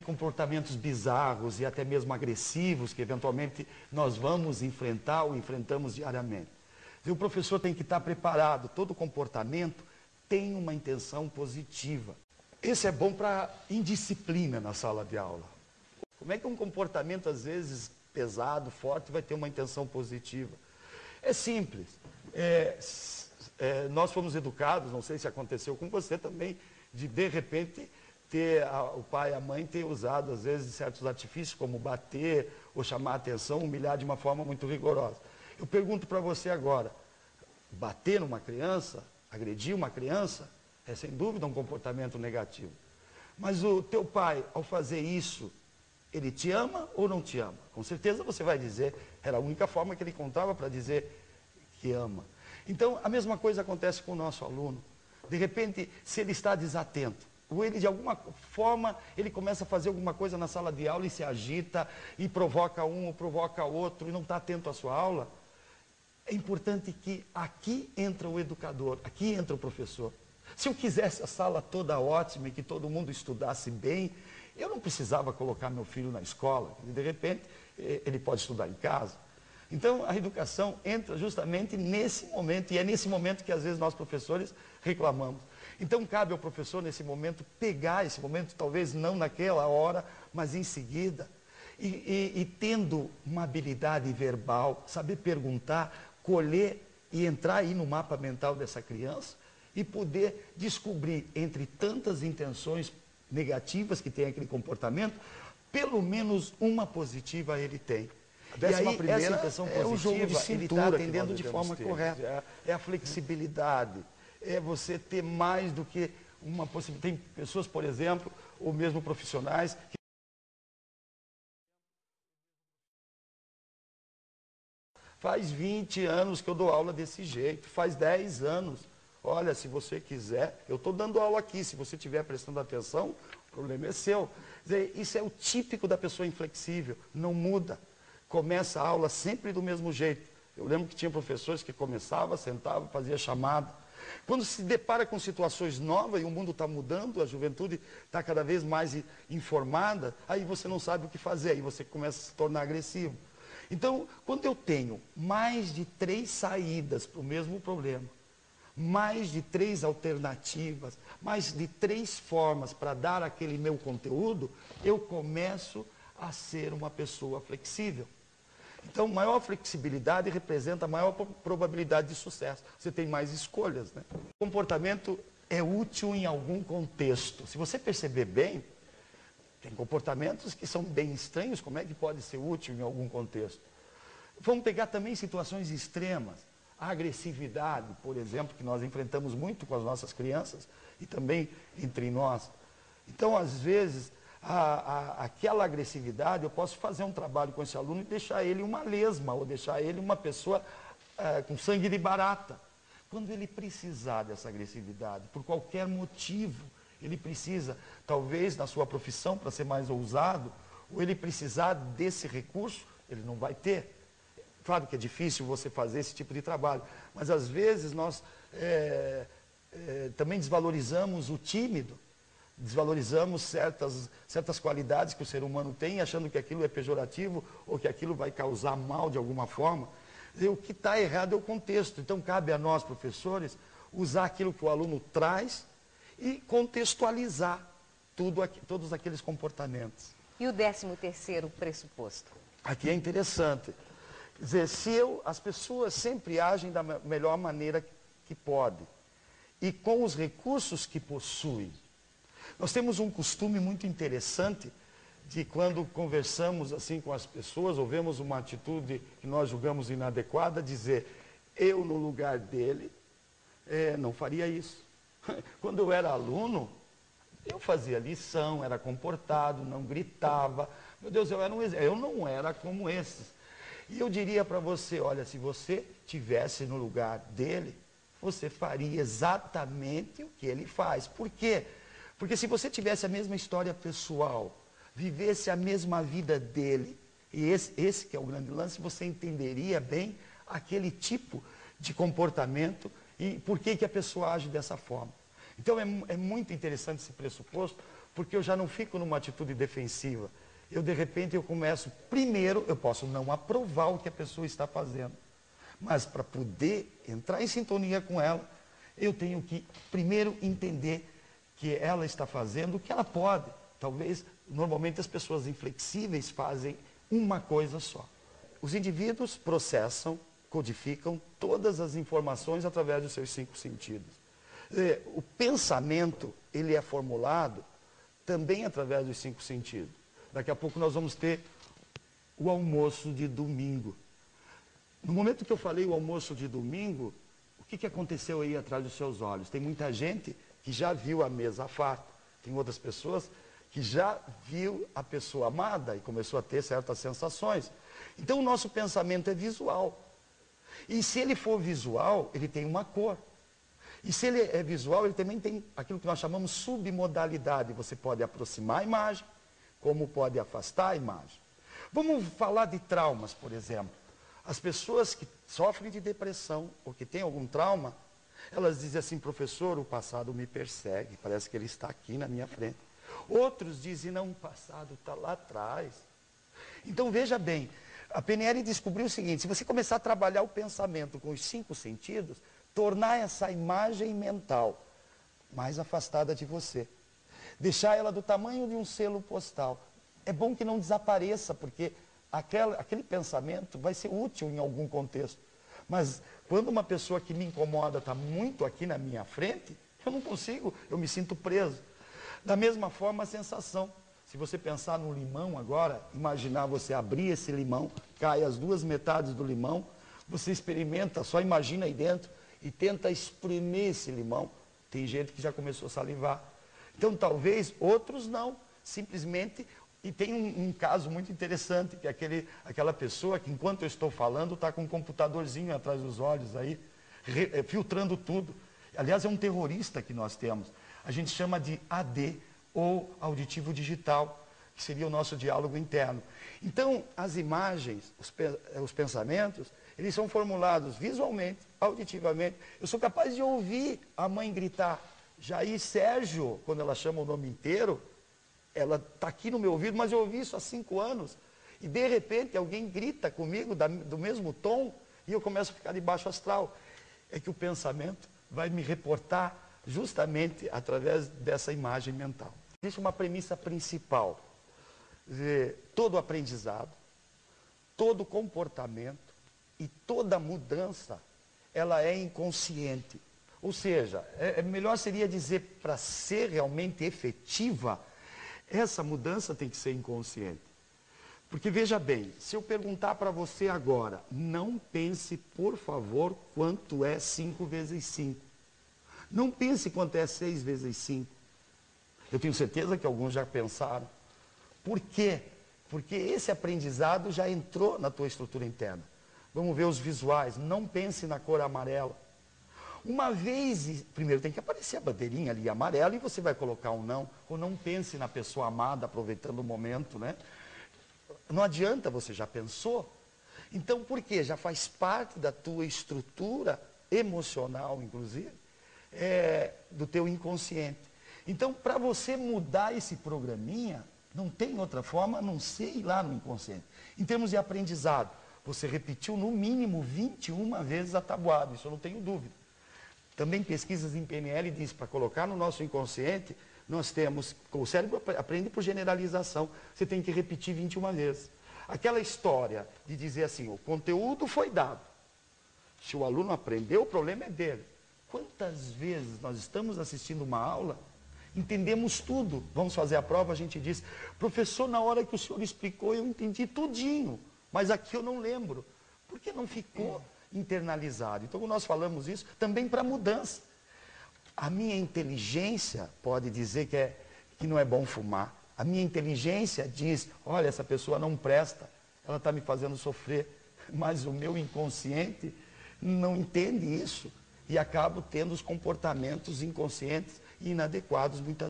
Comportamentos bizarros e até mesmo agressivos que eventualmente nós vamos enfrentar ou enfrentamos diariamente. E o professor tem que estar preparado, todo comportamento tem uma intenção positiva. Esse é bom para indisciplina na sala de aula. Como é que um comportamento às vezes pesado, forte, vai ter uma intenção positiva? É simples. Nós fomos educados, não sei se aconteceu com você também, de repente o pai e a mãe ter usado às vezes certos artifícios como bater ou chamar a atenção, humilhar de uma forma muito rigorosa. Eu pergunto para você agora, bater numa criança, agredir uma criança, é sem dúvida um comportamento negativo. Mas o teu pai, ao fazer isso, ele te ama ou não te ama? Com certeza você vai dizer, era a única forma que ele encontrava para dizer que ama. Então, a mesma coisa acontece com o nosso aluno. De repente, se ele está desatento, ou ele de alguma forma, ele começa a fazer alguma coisa na sala de aula e se agita, e provoca um ou provoca outro, e não está atento à sua aula, é importante que aqui entra o educador, aqui entra o professor. Se eu quisesse a sala toda ótima e que todo mundo estudasse bem, eu não precisava colocar meu filho na escola. De repente, ele pode estudar em casa. Então, a educação entra justamente nesse momento, e é nesse momento que às vezes nós professores reclamamos. Então, cabe ao professor nesse momento pegar esse momento, talvez não naquela hora, mas em seguida, e tendo uma habilidade verbal, saber perguntar, colher e entrar aí no mapa mental dessa criança e poder descobrir entre tantas intenções negativas que tem aquele comportamento, pelo menos uma positiva ele tem. E aí, essa intenção positiva, ele está atendendo de forma correta. É a flexibilidade, é você ter mais do que uma possibilidade. Tem pessoas, por exemplo, ou mesmo profissionais, que faz 20 anos que eu dou aula desse jeito, faz 10 anos. Olha, se você quiser, eu estou dando aula aqui, se você estiver prestando atenção, o problema é seu. Quer dizer, isso é o típico da pessoa inflexível, não muda. Começa a aula sempre do mesmo jeito. Eu lembro que tinha professores que começavam, sentavam, faziam chamada. Quando se depara com situações novas e o mundo está mudando, a juventude está cada vez mais informada, aí você não sabe o que fazer, aí você começa a se tornar agressivo. Então, quando eu tenho mais de 3 saídas para o mesmo problema, mais de 3 alternativas, mais de 3 formas para dar aquele meu conteúdo, eu começo a ser uma pessoa flexível. Então, maior flexibilidade representa maior probabilidade de sucesso. Você tem mais escolhas, né? O comportamento é útil em algum contexto. Se você perceber bem, tem comportamentos que são bem estranhos, como é que pode ser útil em algum contexto? Vamos pegar também situações extremas. A agressividade, por exemplo, que nós enfrentamos muito com as nossas crianças e também entre nós. Então, às vezes, aquela agressividade, eu posso fazer um trabalho com esse aluno e deixar ele uma lesma, ou deixar ele uma pessoa com sangue de barata. Quando ele precisar dessa agressividade, por qualquer motivo, ele precisa, talvez na sua profissão, para ser mais ousado, ou ele precisar desse recurso, ele não vai ter. Claro que é difícil você fazer esse tipo de trabalho, mas às vezes nós também desvalorizamos o tímido, desvalorizamos certas qualidades que o ser humano tem, achando que aquilo é pejorativo ou que aquilo vai causar mal de alguma forma. O que está errado é o contexto. Então, cabe a nós, professores, usar aquilo que o aluno traz e contextualizar todos aqueles comportamentos. E o 13º pressuposto? Aqui é interessante. Quer dizer, as pessoas sempre agem da melhor maneira que podem e com os recursos que possuem. Nós temos um costume muito interessante de quando conversamos assim com as pessoas ou vemos uma atitude que nós julgamos inadequada, dizer, eu no lugar dele não faria isso. Quando eu era aluno, eu fazia lição, era comportado, não gritava. Meu Deus, eu não era como esses. E eu diria para você, olha, se você tivesse no lugar dele, você faria exatamente o que ele faz. Por quê? Porque se você tivesse a mesma história pessoal, vivesse a mesma vida dele, e esse que é o grande lance, você entenderia bem aquele tipo de comportamento e por que a pessoa age dessa forma. Então é muito interessante esse pressuposto, porque eu já não fico numa atitude defensiva. De repente, eu começo, primeiro, eu posso não aprovar o que a pessoa está fazendo, mas para poder entrar em sintonia com ela, eu tenho que, primeiro, entender que ela está fazendo o que ela pode. Talvez, normalmente, as pessoas inflexíveis fazem uma coisa só. Os indivíduos processam, codificam todas as informações através dos seus 5 sentidos. O pensamento, ele é formulado também através dos 5 sentidos. Daqui a pouco nós vamos ter o almoço de domingo. No momento que eu falei o almoço de domingo, o que aconteceu aí atrás dos seus olhos? Tem muita gente que já viu a mesa farta. Tem outras pessoas que já viu a pessoa amada e começou a ter certas sensações. Então o nosso pensamento é visual. E se ele for visual, ele tem uma cor. E se ele é visual, ele também tem aquilo que nós chamamos submodalidade. Você pode aproximar a imagem, como pode afastar a imagem. Vamos falar de traumas, por exemplo. As pessoas que sofrem de depressão ou que têm algum trauma, elas dizem assim: professor, o passado me persegue, parece que ele está aqui na minha frente. Outros dizem: não, o passado está lá atrás. Então veja bem, a PNL descobriu o seguinte: se você começar a trabalhar o pensamento com os 5 sentidos, tornar essa imagem mental mais afastada de você, deixar ela do tamanho de um selo postal, é bom que não desapareça, porque aquele pensamento vai ser útil em algum contexto. Mas quando uma pessoa que me incomoda está muito aqui na minha frente, eu não consigo, eu me sinto preso. Da mesma forma, a sensação. Se você pensar no limão agora, imaginar você abrir esse limão, cai as 2 metades do limão, você experimenta, só imagina aí dentro e tenta espremer esse limão. Tem gente que já começou a salivar. Então, talvez outros não, simplesmente. E tem um caso muito interessante, que é aquela pessoa que, enquanto eu estou falando, está com um computadorzinho atrás dos olhos aí, filtrando tudo. Aliás, é um terrorista que nós temos. A gente chama de AD, ou auditivo digital, que seria o nosso diálogo interno. Então, as imagens, os pensamentos, eles são formulados visualmente, auditivamente. Eu sou capaz de ouvir a mãe gritar: Jair Sérgio, quando ela chama o nome inteiro, ela está aqui no meu ouvido, mas eu ouvi isso há 5 anos. E de repente alguém grita comigo do mesmo tom e eu começo a ficar de baixo astral. É que o pensamento vai me reportar justamente através dessa imagem mental. Existe uma premissa principal: todo aprendizado, todo comportamento e toda mudança, ela é inconsciente. Ou seja, melhor seria dizer, para ser realmente efetiva, essa mudança tem que ser inconsciente. Porque veja bem, se eu perguntar para você agora, não pense, por favor, quanto é 5 vezes 5. Não pense quanto é 6 vezes 5. Eu tenho certeza que alguns já pensaram. Por quê? Porque esse aprendizado já entrou na tua estrutura interna. Vamos ver os visuais. Não pense na cor amarela. Uma vez, primeiro tem que aparecer a bandeirinha ali amarela e você vai colocar um não. Ou não pense na pessoa amada, aproveitando o momento, né? Não adianta, você já pensou. Então, por quê? Já faz parte da tua estrutura emocional, inclusive, do teu inconsciente. Então, para você mudar esse programinha, não tem outra forma a não ser ir lá no inconsciente. Em termos de aprendizado, você repetiu no mínimo 21 vezes a tabuada, isso eu não tenho dúvida. Também pesquisas em PNL dizem, para colocar no nosso inconsciente, nós temos, o cérebro aprende por generalização, você tem que repetir 21 vezes. Aquela história de dizer assim, o conteúdo foi dado, se o aluno aprendeu, o problema é dele. Quantas vezes nós estamos assistindo uma aula, entendemos tudo, vamos fazer a prova, a gente diz: professor, na hora que o senhor explicou, eu entendi tudinho, mas aqui eu não lembro, porque não ficou internalizado. Então, quando nós falamos isso, também para mudança. A minha inteligência pode dizer que não é bom fumar. A minha inteligência diz: olha, essa pessoa não presta, ela está me fazendo sofrer. Mas o meu inconsciente não entende isso. E acabo tendo os comportamentos inconscientes e inadequados muitas vezes.